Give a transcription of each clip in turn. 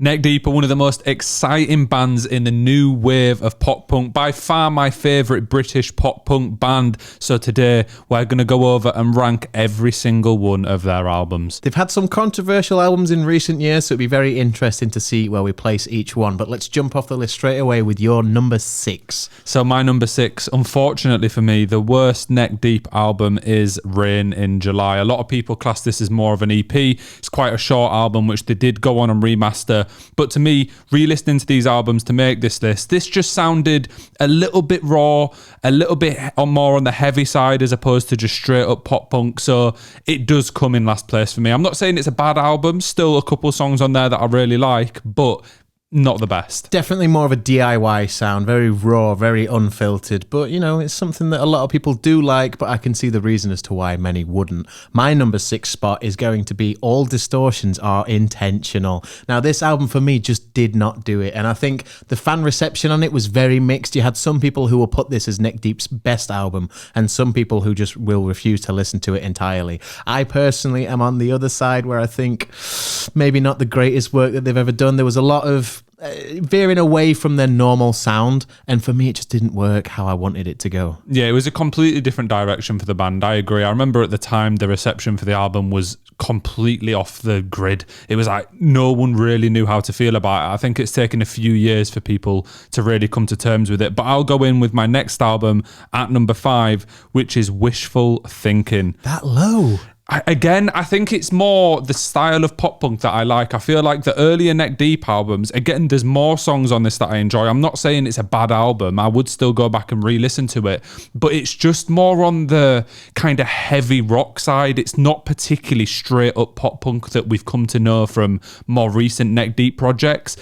Neck Deep are one of the most exciting bands in the new wave of pop punk, by far my favourite British pop punk band. So today we're going to go over and rank every single one of their albums. They've had some controversial albums in recent years, so it'd be very interesting to see where we place each one. But let's jump off the list straight away with your number 6. So my number 6, unfortunately for me, the worst Neck Deep album is Rain in July. A lot of people class this as more of an EP. It's quite a short album, which they did go on and remaster. But to me, re-listening to these albums to make this list, this just sounded a little bit raw, a little bit more on the heavy side as opposed to just straight up pop punk. So it does come in last place for me. I'm not saying it's a bad album, still a couple of songs on there that I really like, but not the best. Definitely more of a DIY sound, very raw, very unfiltered, but you know, it's something that a lot of people do like, but I can see the reason as to why many wouldn't. My number 6 spot is going to be All Distortions Are Intentional. Now, this album for me just did not do it, and I think the fan reception on it was very mixed. You had some people who will put this as Neck Deep's best album, and some people who just will refuse to listen to it entirely. I personally am on the other side, where I think maybe not the greatest work that they've ever done. There was a lot of veering away from their normal sound, and for me it just didn't work how I wanted it to go. Yeah, it was a completely different direction for the band. I agree. I remember at the time the reception for the album was completely off the grid. It was like no one really knew how to feel about it. I think it's taken a few years for people to really come to terms with it. But I'll go in with my next album at number 5, which is Wishful Thinking. That low? I think it's more the style of pop punk that I like. I feel like the earlier Neck Deep albums, again, there's more songs on this that I enjoy. I'm not saying it's a bad album. I would still go back and re-listen to it, but it's just more on the kind of heavy rock side. It's not particularly straight up pop punk that we've come to know from more recent Neck Deep projects.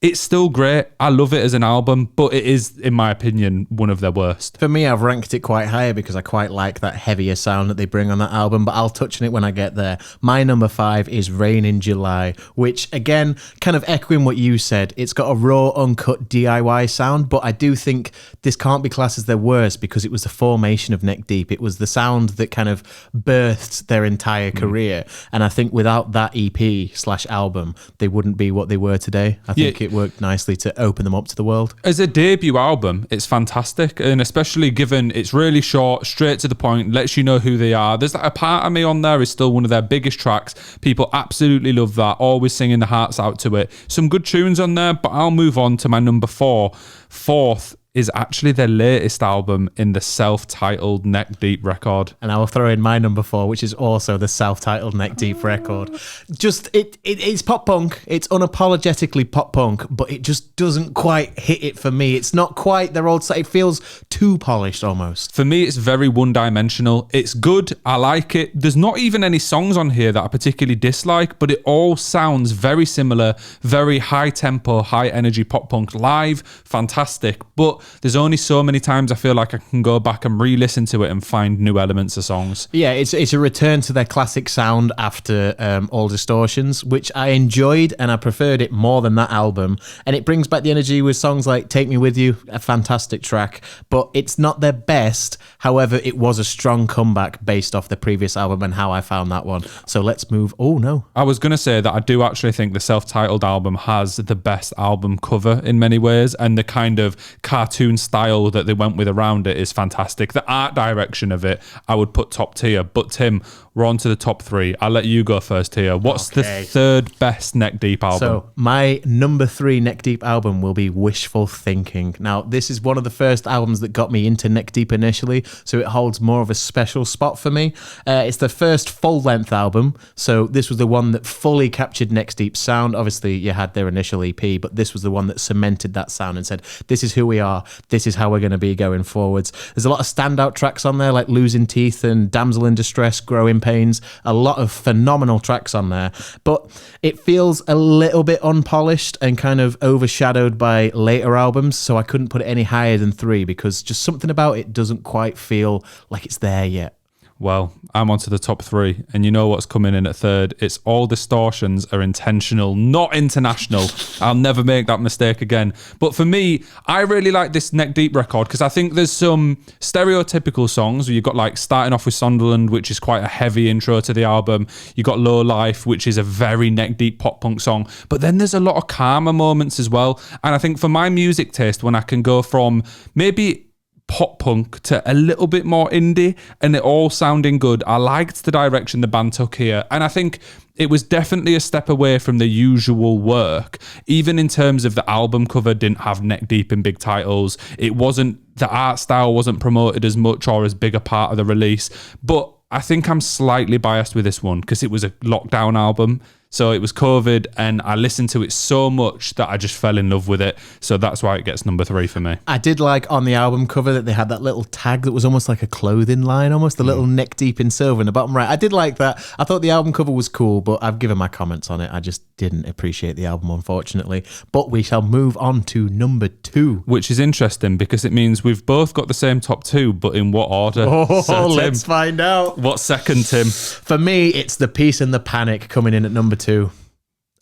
It's still great. I love it as an album, but it is, in my opinion, one of their worst. For me, I've ranked it quite higher because I quite like that heavier sound that they bring on that album, but I'll touch on it when I get there. My number 5 is Rain in July, which, again, kind of echoing what you said, it's got a raw, uncut DIY sound, but I do think this can't be classed as their worst because it was the formation of Neck Deep. It was the sound that kind of birthed their entire career, and I think without that EP/album, they wouldn't be what they were today. I think it worked nicely to open them up to the world. As a debut album, it's fantastic, and especially given it's really short, straight to the point, lets you know who they are. There's a Part of Me on there is still one of their biggest tracks. People absolutely love that, always singing their hearts out to it. Some good tunes on there, but I'll move on to my number 4. Fourth is actually their latest album in the self-titled Neck Deep record. And I will throw in my number 4, which is also the self-titled Neck Deep record. Just, it's pop punk. It's unapologetically pop punk, but it just doesn't quite hit it for me. It's not quite their old side. It feels too polished almost. For me, it's very one-dimensional. It's good. I like it. There's not even any songs on here that I particularly dislike, but it all sounds very similar, very high-tempo, high-energy pop punk. Live, fantastic, but there's only so many times I feel like I can go back and re-listen to it and find new elements of songs. Yeah, it's a return to their classic sound after All Distortions, which I enjoyed, and I preferred it more than that album. And it brings back the energy with songs like Take Me With You, a fantastic track, but it's not their best. However, it was a strong comeback based off the previous album and how I found that one. So let's move. Oh, no. I was going to say that I do actually think the self-titled album has the best album cover in many ways, and the kind of cartoon style that they went with around it is fantastic. The art direction of it, I would put top tier. But Tim, we're on to the top 3. I'll let you go first here. What's the third best Neck Deep album? So my number 3 Neck Deep album will be Wishful Thinking. Now, this is one of the first albums that got me into Neck Deep initially, so it holds more of a special spot for me. It's the first full-length album, so this was the one that fully captured Neck Deep's sound. Obviously, you had their initial EP, but this was the one that cemented that sound and said, this is who we are, this is how we're going to be going forwards. There's a lot of standout tracks on there, like Losing Teeth and Damsel in Distress, Growing Pains. A lot of phenomenal tracks on there, but it feels a little bit unpolished and kind of overshadowed by later albums, so I couldn't put it any higher than 3 because just something about it doesn't quite feel like it's there yet. Well, I'm on to the top 3, and you know what's coming in at third. It's All Distortions Are Intentional, not international. I'll never make that mistake again. But for me, I really like this Neck Deep record because I think there's some stereotypical songs where you've got like starting off with Sunderland, which is quite a heavy intro to the album. You got Low Life, which is a very neck deep pop punk song. But then there's a lot of calmer moments as well. And I think for my music taste, when I can go from maybe pop punk to a little bit more indie and it all sounding good, I liked the direction the band took here, and I think it was definitely a step away from the usual work. Even in terms of the album cover didn't have neck deep in big titles, it wasn't, the art style wasn't promoted as much or as big a part of the release. But I think I'm slightly biased with this one because it was a lockdown album. So it was COVID, and I listened to it so much that I just fell in love with it. So that's why it gets number 3 for me. I did like on the album cover that they had that little tag that was almost like a clothing line, almost a little neck deep in silver in the bottom right. I did like that. I thought the album cover was cool, but I've given my comments on it. I just didn't appreciate the album, unfortunately. But we shall move on to number 2. Which is interesting because it means we've both got the same top 2, but in what order? Oh, so, Tim, let's find out. What's second, Tim? For me, it's The Peace and the Panic coming in at number 2.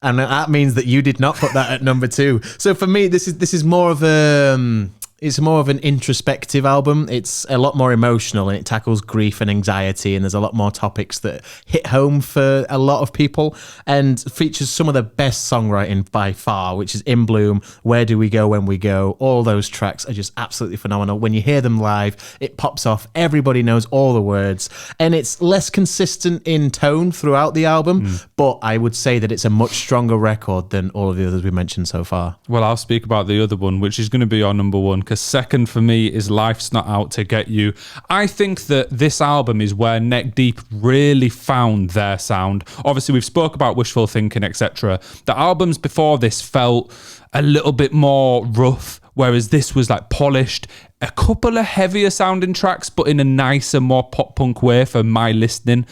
And that means that you did not put that at number 2. So for me, this is more of a it's more of an introspective album. It's a lot more emotional, and it tackles grief and anxiety, and there's a lot more topics that hit home for a lot of people, and features some of the best songwriting by far, which is In Bloom, Where Do We Go When We Go. All those tracks are just absolutely phenomenal. When you hear them live, it pops off. Everybody knows all the words, and it's less consistent in tone throughout the album, but I would say that it's a much stronger record than all of the others we mentioned so far. Well, I'll speak about the other one, which is going to be our number 1, because second for me is Life's Not Out to Get You. I think that this album is where Neck Deep really found their sound. Obviously, we've spoke about Wishful Thinking, etc. The albums before this felt a little bit more rough, whereas this was like polished. A couple of heavier sounding tracks, but in a nicer, more pop punk way for my listening.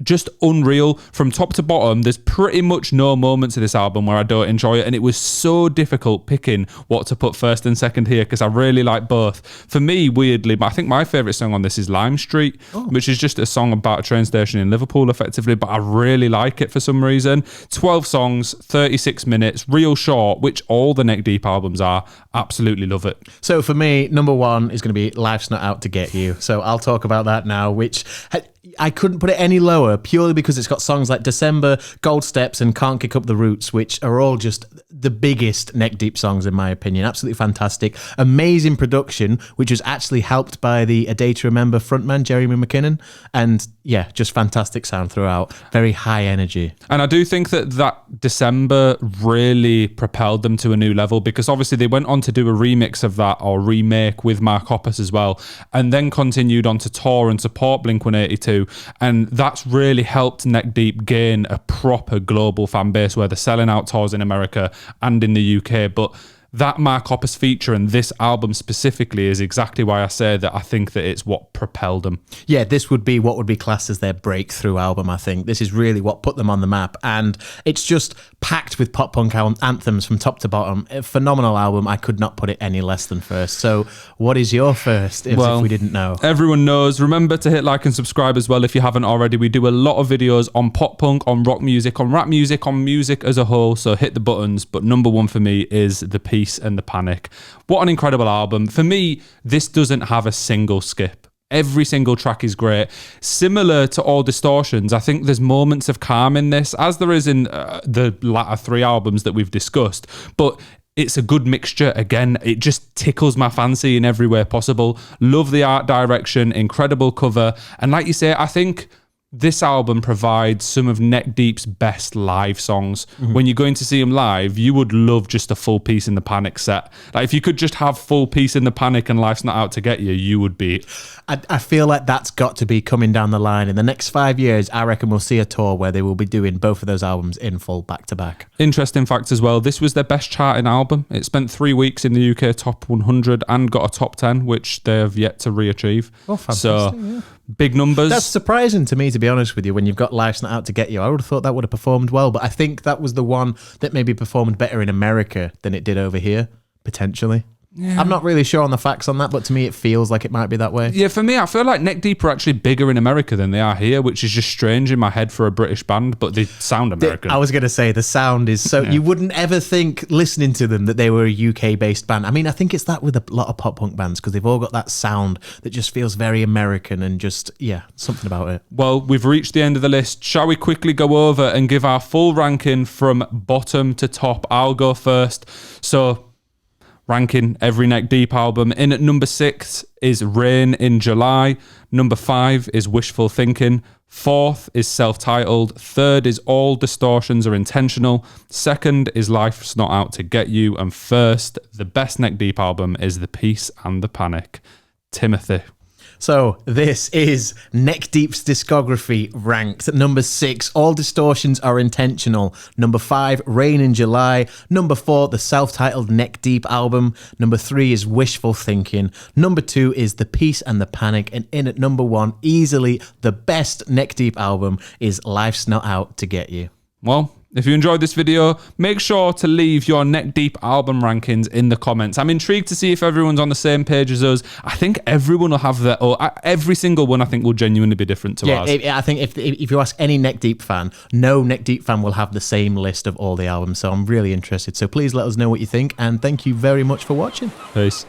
Just unreal from top to bottom. There's pretty much no moments of this album where I don't enjoy it, and it was so difficult picking what to put first and second here because I really like both. For me, weirdly, but I think my favourite song on this is Lime Street, which is just a song about a train station in Liverpool effectively, but I really like it for some reason. 12 songs, 36 minutes, real short, which all the Neck Deep albums are. Absolutely love it. So for me, number 1 is going to be Life's Not Out to Get You. So I'll talk about that now, which I couldn't put it any lower purely because it's got songs like December, Gold Steps, and Can't Kick Up the Roots, which are all just the biggest Neck Deep songs in my opinion. Absolutely fantastic. Amazing production, which was actually helped by the A Day to Remember frontman, Jeremy McKinnon. And yeah, just fantastic sound throughout. Very high energy. And I do think that December really propelled them to a new level because obviously they went on to do a remix of that or remake with Mark Hoppus as well, and then continued on to tour and support Blink-182. And that's really helped Neck Deep gain a proper global fan base where they're selling out tours in America and in the UK. But that Mark Hoppus feature and this album specifically is exactly why I say that I think that it's what propelled them. Yeah, this would be what would be classed as their breakthrough album, I think. This is really what put them on the map. And it's just packed with pop punk anthems from top to bottom. A phenomenal album. I could not put it any less than first. So what is your first, if we didn't know? Everyone knows. Remember to hit like and subscribe as well if you haven't already. We do a lot of videos on pop punk, on rock music, on rap music, on music as a whole. So hit the buttons. But number 1 for me is The Peace and the Panic. What an incredible album. For me, this doesn't have a single skip. Every single track is great. Similar to All Distortions, I think there's moments of calm in this, as there is in the latter 3 albums that we've discussed. But it's a good mixture. Again, it just tickles my fancy in every way possible. Love the art direction, incredible cover. And like you say, I think this album provides some of Neck Deep's best live songs. When you're going to see them live, you would love just a full Peace in the Panic set. Like if you could just have full Peace in the Panic and Life's Not Out to Get You, you would be. I feel like that's got to be coming down the line. In the next 5 years, I reckon we'll see a tour where they will be doing both of those albums in full back to back. Interesting fact as well, this was their best charting album. It spent 3 weeks in the UK top 100 and got a top 10, which they have yet to re-achieve. Oh, fantastic. So, big numbers. That's surprising to me, to be honest with you, when you've got Life's Not Out to Get You. I would have thought that would have performed well, but I think that was the one that maybe performed better in America than it did over here, potentially. I'm not really sure on the facts on that, but to me it feels like it might be that way. Yeah, for me, I feel like Neck Deep are actually bigger in America than they are here, which is just strange in my head for a British band, but they sound American. I was going to say, the sound is so... You wouldn't ever think, listening to them, that they were a UK-based band. I mean, I think it's that with a lot of pop-punk bands, because they've all got that sound that just feels very American and just, something about it. Well, we've reached the end of the list. Shall we quickly go over and give our full ranking from bottom to top? I'll go first. So... ranking every Neck Deep album. In at number 6 is Rain in July. Number 5 is Wishful Thinking. 4th is Self-Titled. 3rd is All Distortions Are Intentional. 2nd is Life's Not Out to Get You. And 1st, the best Neck Deep album, is The Peace and the Panic. Timothy. So this is Neck Deep's discography ranked. At number 6, All Distortions Are Intentional. Number 5, Rain in July. Number 4, the self-titled Neck Deep album. Number 3 is Wishful Thinking. Number 2 is The Peace and the Panic. And in at number 1, easily the best Neck Deep album, is Life's Not Out to Get You. Well, if you enjoyed this video, make sure to leave your Neck Deep album rankings in the comments. I'm intrigued to see if everyone's on the same page as us. I think everyone will have their own. Every single one, I think, will genuinely be different to ours. I think if you ask any Neck Deep fan, no Neck Deep fan will have the same list of all the albums. So I'm really interested. So please let us know what you think. And thank you very much for watching. Peace.